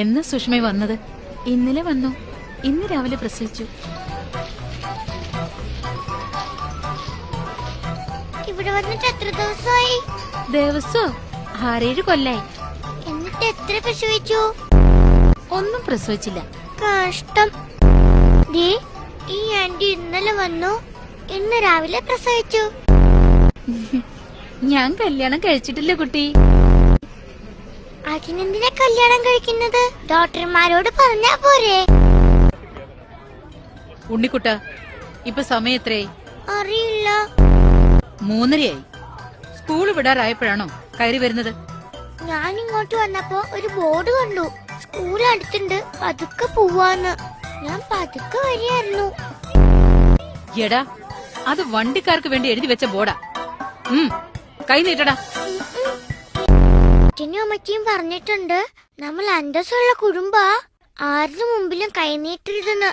എന്ന് സുഷ്മ വന്നത്? ഇന്നലെ വന്നു. ഇന്ന് രാവിലെ പ്രസവിച്ചു. ഇവിടെ വന്നിട്ട് എത്ര ദിവസമായി? ദിവസോ 6-7 കൊല്ലായി. എന്നിട്ട് എത്ര പ്രസവിച്ചു? ഒന്നും പ്രസവിച്ചില്ല. കഷ്ടം. ദേ, ഈ ആന്റി ഇന്നലെ വന്നു, ഇന്ന് രാവിലെ പ്രസവിച്ചു. ഞാൻ കല്യാണം കഴിച്ചിട്ടില്ല കുട്ടി. അതിനെന്തിനാ കല്യാണം കഴിക്കുന്നത്? ഡോക്ടർമാരോട് പറഞ്ഞാ പോരെ? ഉണ്ണിക്കുട്ട, ഇപ്പൊ സമയം എത്രയായി? അറിയില്ല. 3:30 സ്കൂള് വിടാറായപ്പോഴാണോ കയറി വരുന്നത്? ഞാൻ ഇങ്ങോട്ട് വന്നപ്പോ ഒരു ബോർഡ് കണ്ടു, സ്കൂൾ അടുത്തുണ്ട്, പതുക്കെ പോവാന്ന്. ഞാൻ പതുക്കെ വരികയായിരുന്നു. എടാ, അത് വണ്ടിക്കാർക്ക് വേണ്ടി എഴുതി വെച്ച ബോർഡാ. കൈ നീട്ടടാ. അച്ഛനും അമ്മച്ചിയും പറഞ്ഞിട്ടുണ്ട്, നമ്മൾ അന്തസ്സുള്ള കുടുംബ, ആരുടെ മുമ്പിലും കൈനീട്ടരുതെന്ന്.